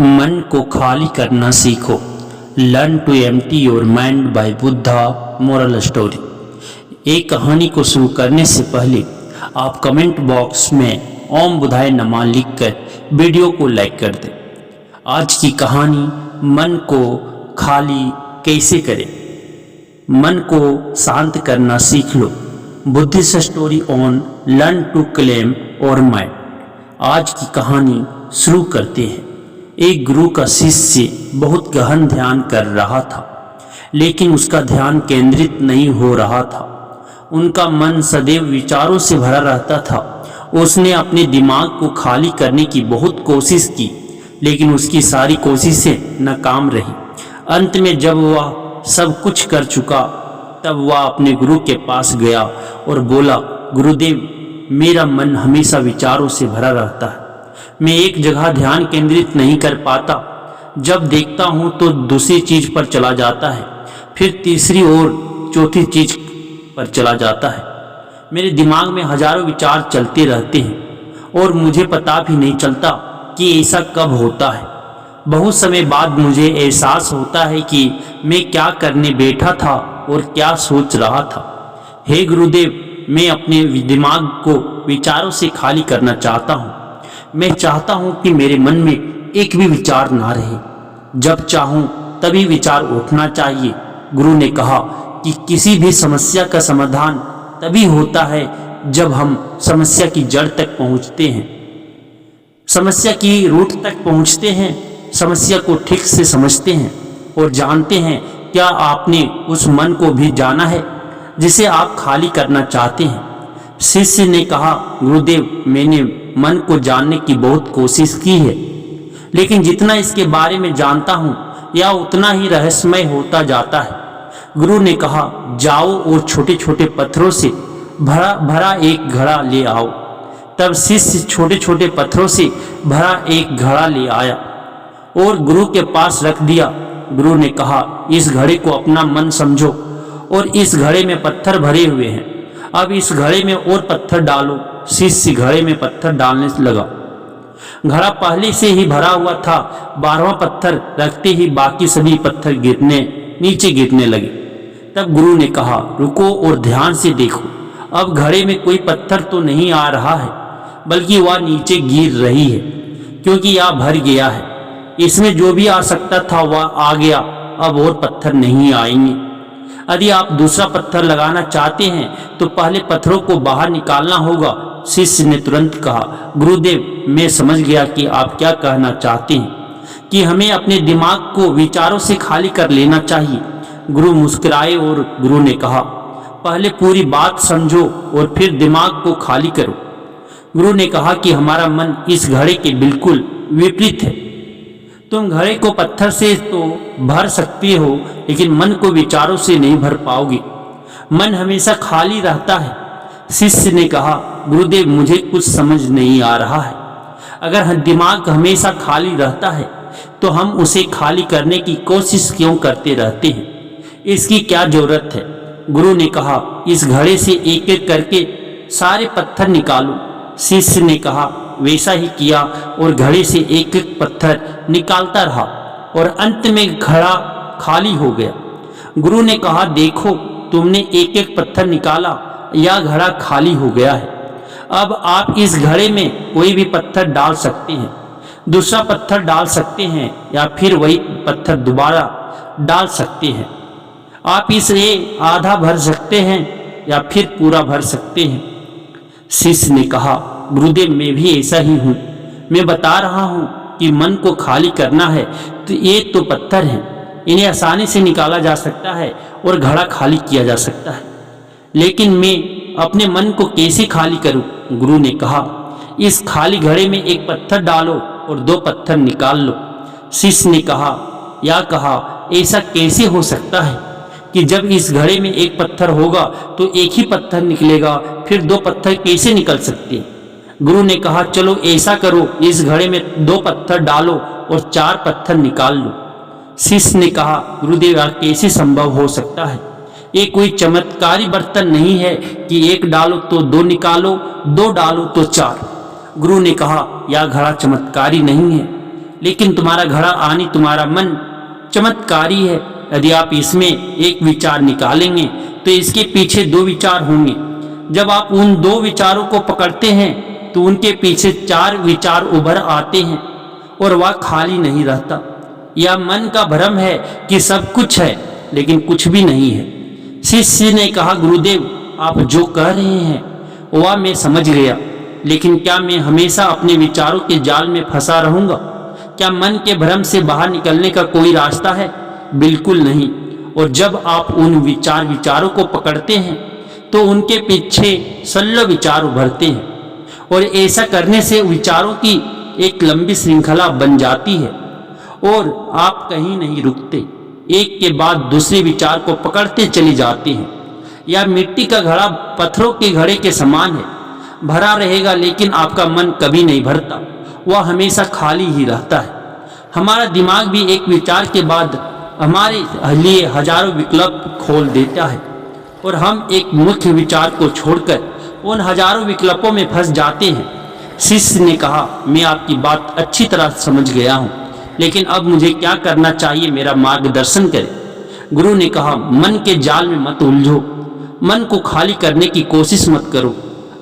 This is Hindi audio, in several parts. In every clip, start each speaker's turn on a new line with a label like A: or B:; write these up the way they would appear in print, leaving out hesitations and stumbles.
A: मन को खाली करना सीखो। Learn to empty your mind by Buddha moral story. एक कहानी को शुरू करने से पहले आप कमेंट बॉक्स में ओम बुधाय नमः लिखकर वीडियो को लाइक कर दें। आज की कहानी मन को खाली कैसे करें। मन को शांत करना सीख लो। Buddhist story on learn to calm your mind. आज की कहानी शुरू करते हैं। एक गुरु का शिष्य बहुत गहन ध्यान कर रहा था, लेकिन उसका ध्यान केंद्रित नहीं हो रहा था। उनका मन सदैव विचारों से भरा रहता था। उसने अपने दिमाग को खाली करने की बहुत कोशिश की, लेकिन उसकी सारी कोशिशें नाकाम रही। अंत में जब वह सब कुछ कर चुका, तब वह अपने गुरु के पास गया और बोला, गुरुदेव, मेरा मन हमेशा विचारों से भरा रहता है। मैं एक जगह ध्यान केंद्रित नहीं कर पाता। जब देखता हूँ तो दूसरी चीज पर चला जाता है, फिर तीसरी और चौथी चीज पर चला जाता है। मेरे दिमाग में हजारों विचार चलते रहते हैं और मुझे पता भी नहीं चलता कि ऐसा कब होता है। बहुत समय बाद मुझे एहसास होता है कि मैं क्या करने बैठा था और क्या सोच रहा था। हे गुरुदेव, मैं अपने दिमाग को विचारों से खाली करना चाहता हूँ। मैं चाहता हूं कि मेरे मन में एक भी विचार ना रहे। जब चाहूं तभी विचार उठना चाहिए। गुरु ने कहा कि किसी भी समस्या का समाधान तभी होता है जब हम समस्या की जड़ तक पहुंचते हैं, समस्या की रूट तक पहुंचते हैं, समस्या को ठीक से समझते हैं और जानते हैं। क्या आपने उस मन को भी जाना है जिसे आप खाली करना चाहते हैं? शिष्य ने कहा, गुरुदेव, मैंने मन को जानने की बहुत कोशिश की है, लेकिन जितना इसके बारे में जानता हूँ यह उतना ही रहस्यमय होता जाता है। गुरु ने कहा, जाओ और छोटे छोटे पत्थरों से भरा एक घड़ा ले आओ। तब शिष्य छोटे छोटे पत्थरों से भरा एक घड़ा ले आया और गुरु के पास रख दिया। गुरु ने कहा, इस घड़े को अपना मन समझो और इस घड़े में पत्थर भरे हुए हैं। अब इस घड़े में और पत्थर डालो। शिष्य घड़े में पत्थर डालने लगा। घड़ा पहले से ही भरा हुआ था। 12वां पत्थर रखते ही बाकी सभी पत्थर नीचे गिरने लगे। तब गुरु ने कहा, रुको और ध्यान से देखो। अब घड़े में कोई पत्थर तो नहीं आ रहा है, बल्कि वह नीचे गिर रही है, क्योंकि यह भर गया है। इसमें जो भी आ सकता था वह आ गया। अब और पत्थर नहीं आएंगे। यदि आप दूसरा पत्थर लगाना चाहते हैं तो पहले पत्थरों को बाहर निकालना होगा। शिष्य ने तुरंत कहा, गुरुदेव, मैं समझ गया कि आप क्या कहना चाहते हैं, कि हमें अपने दिमाग को विचारों से खाली कर लेना चाहिए। गुरु मुस्कुराए और गुरु ने कहा, पहले पूरी बात समझो और फिर दिमाग को खाली करो। गुरु ने कहा कि हमारा मन इस घड़े के बिल्कुल विपरीत है। तुम घड़े को पत्थर से तो भर सकती हो, लेकिन मन को विचारों से नहीं भर पाओगे। मन हमेशा खाली रहता है। शिष्य ने कहा, गुरुदेव, मुझे कुछ समझ नहीं आ रहा है। अगर दिमाग हमेशा खाली रहता है तो हम उसे खाली करने की कोशिश क्यों करते रहते हैं? इसकी क्या जरूरत है? गुरु ने कहा, इस घड़े से एक एक करके सारे पत्थर निकालो। शिष्य ने कहा, वैसा ही किया और घड़े से एक एक पत्थर निकालता रहा और अंत में घड़ा खाली हो गया। गुरु ने कहा, देखो, तुमने एक एक पत्थर निकाला, यह घड़ा खाली हो गया है। अब आप इस घड़े में कोई भी पत्थर डाल सकते हैं, दूसरा पत्थर डाल सकते हैं, या फिर वही पत्थर दोबारा डाल सकते हैं। आप इसे आधा भर सकते हैं या फिर पूरा भर सकते हैं। शिष्य ने कहा, गुरुदेव, मैं भी ऐसा ही हूँ। मैं बता रहा हूँ कि मन को खाली करना है तो ये तो पत्थर हैं, इन्हें आसानी से निकाला जा सकता है और घड़ा खाली किया जा सकता है, लेकिन मैं अपने मन को कैसे खाली करूँ? गुरु ने कहा, इस खाली घड़े में एक पत्थर डालो और 2 पत्थर निकाल लो। शिष्य ने कहा, ऐसा कैसे हो सकता है कि जब इस घड़े में एक पत्थर होगा तो एक ही पत्थर निकलेगा, फिर 2 पत्थर कैसे निकल सकते हैं? गुरु ने कहा, चलो ऐसा करो, इस घड़े में 2 पत्थर डालो और 4 पत्थर निकाल लो। शिष्य ने कहा, गुरुदेव, यह कैसे संभव हो सकता है? ये कोई चमत्कारी बर्तन नहीं है कि 1 डालो तो 2 निकालो, 2 डालो तो 4। गुरु ने कहा, यह घड़ा चमत्कारी नहीं है, लेकिन तुम्हारा घड़ा आनी तुम्हारा मन चमत्कारी है। यदि आप इसमें एक विचार निकालेंगे तो इसके पीछे दो विचार होंगे। जब आप उन दो विचारों को पकड़ते हैं तो उनके पीछे चार विचार उभर आते हैं और वह खाली नहीं रहता। यह मन का भ्रम है कि सब कुछ है लेकिन कुछ भी नहीं है। शिष्य ने कहा, गुरुदेव आप जो कह रहे हैं वह मैं समझ गया, लेकिन क्या मैं हमेशा अपने विचारों के जाल में फंसा रहूंगा? क्या मन के भ्रम से बाहर निकलने का कोई रास्ता है? बिल्कुल नहीं। और जब आप उन विचारों को पकड़ते हैं तो उनके पीछे 16 विचार उभरते हैं और ऐसा करने से विचारों की एक लंबी श्रृंखला बन जाती है और आप कहीं नहीं रुकते, एक के बाद दूसरे विचार को पकड़ते चले जाते हैं। यह मिट्टी का घड़ा पत्थरों के घड़े के समान है, भरा रहेगा लेकिन आपका मन कभी नहीं भरता, वह हमेशा खाली ही रहता है। हमारा दिमाग भी एक विचार के बाद हमारे लिए हजारों विकल्प खोल देता है और हम एक मुख्य विचार को छोड़कर उन हजारों विकल्पों में फंस जाते हैं। शिष्य ने कहा, मैं आपकी बात अच्छी तरह समझ गया हूँ, लेकिन अब मुझे क्या करना चाहिए, मेरा मार्गदर्शन करें। गुरु ने कहा, मन के जाल में मत उलझो, मन को खाली करने की कोशिश मत करो,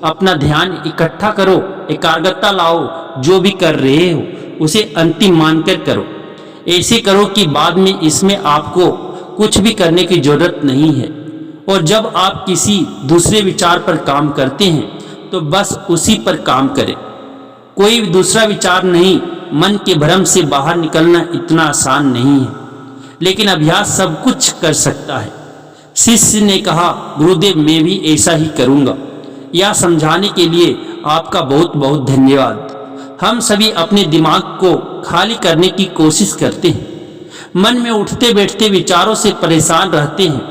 A: अपना ध्यान इकट्ठा करो, एकाग्रता लाओ, जो भी कर रहे हो उसे अंतिम मानकर करो। ऐसे करो कि बाद में इसमें आपको कुछ भी करने की जरूरत नहीं है। और जब आप किसी दूसरे विचार पर काम करते हैं तो बस उसी पर काम करें, कोई दूसरा विचार नहीं। मन के भ्रम से बाहर निकलना इतना आसान नहीं है, लेकिन अभ्यास सब कुछ कर सकता है। शिष्य ने कहा, गुरुदेव मैं भी ऐसा ही करूँगा। यह समझाने के लिए आपका बहुत बहुत धन्यवाद। हम सभी अपने दिमाग को खाली करने की कोशिश करते हैं, मन में उठते बैठते विचारों से परेशान रहते हैं।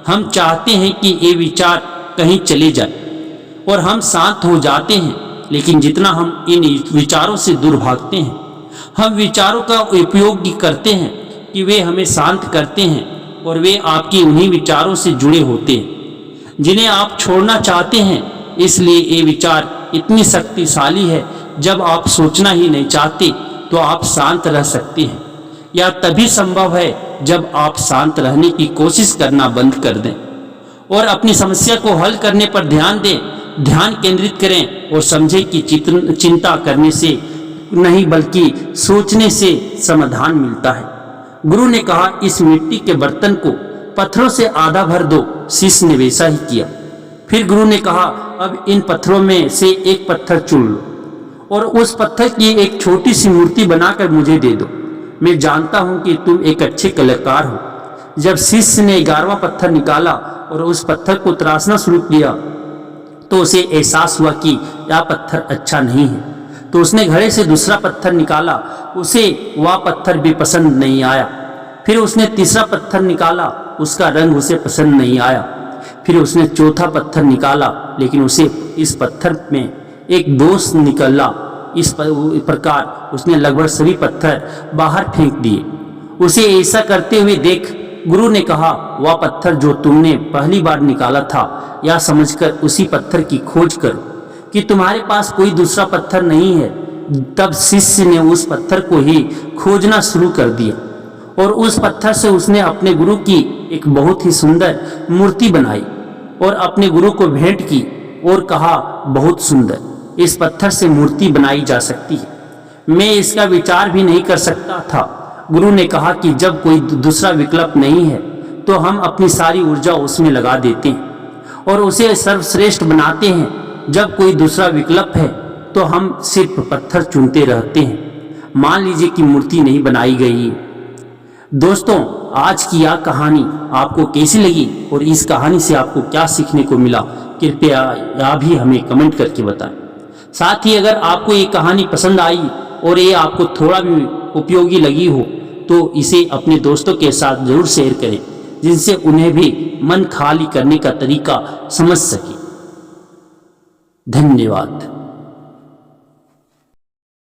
A: हम चाहते हैं कि ये विचार कहीं चले जाए और हम शांत हो जाते हैं, लेकिन जितना हम इन विचारों से दूर भागते हैं, हम विचारों का उपयोग करते हैं कि वे हमें शांत करते हैं और वे आपकी उन्हीं विचारों से जुड़े होते हैं जिन्हें आप छोड़ना चाहते हैं। इसलिए ये विचार इतनी शक्तिशाली है, जब आप सोचना ही नहीं चाहते तो आप शांत रह सकते हैं। यह तभी संभव है जब आप शांत रहने की कोशिश करना बंद कर दें और अपनी समस्या को हल करने पर ध्यान दें, ध्यान केंद्रित करें और समझें कि चिंता करने से नहीं बल्कि सोचने से समाधान मिलता है। गुरु ने कहा, इस मिट्टी के बर्तन को पत्थरों से आधा भर दो। शिष्य ने वैसा ही किया। फिर गुरु ने कहा, अब इन पत्थरों में से एक पत्थर चुन लो और उस पत्थर की एक छोटी सी मूर्ति बनाकर मुझे दे दो। मैं जानता हूं कि तुम एक अच्छे कलाकार हो। जब शिष्य ने 11वां पत्थर निकाला और उस पत्थर को तराशना शुरू किया तो उसे एहसास हुआ कि यह पत्थर अच्छा नहीं है। तो उसने घड़े से दूसरा पत्थर निकाला, उसे वह पत्थर भी पसंद नहीं आया। फिर उसने तीसरा पत्थर निकाला, उसका रंग उसे पसंद नहीं आया। फिर उसने चौथा पत्थर निकाला, लेकिन उसे इस पत्थर में एक दोष निकला। इस प्रकार उसने लगभग सभी पत्थर बाहर फेंक दिए। उसे ऐसा करते हुए देख गुरु ने कहा, वह पत्थर जो तुमने पहली बार निकाला था, यह समझकर उसी पत्थर की खोज करो कि तुम्हारे पास कोई दूसरा पत्थर नहीं है। तब शिष्य ने उस पत्थर को ही खोजना शुरू कर दिया और उस पत्थर से उसने अपने गुरु की एक बहुत ही सुंदर मूर्ति बनाई और अपने गुरु को भेंट की और कहा, बहुत सुंदर, इस पत्थर से मूर्ति बनाई जा सकती है। मैं इसका विचार भी नहीं कर सकता था। गुरु ने कहा कि जब कोई दूसरा विकल्प नहीं है तो हम अपनी सारी ऊर्जा उसमें लगा देते हैं और उसे सर्वश्रेष्ठ बनाते हैं। जब कोई दूसरा विकल्प है तो हम सिर्फ पत्थर चुनते रहते हैं। मान लीजिए कि मूर्ति नहीं बनाई गई। दोस्तों, आज की यह कहानी आपको कैसी लगी और इस कहानी से आपको क्या सीखने को मिला, कृपया यह भी हमें कमेंट करके बताएं। साथ ही अगर आपको ये कहानी पसंद आई और ये आपको थोड़ा भी उपयोगी लगी हो तो इसे अपने दोस्तों के साथ जरूर शेयर करें, जिनसे उन्हें भी मन खाली करने का तरीका समझ सके। धन्यवाद।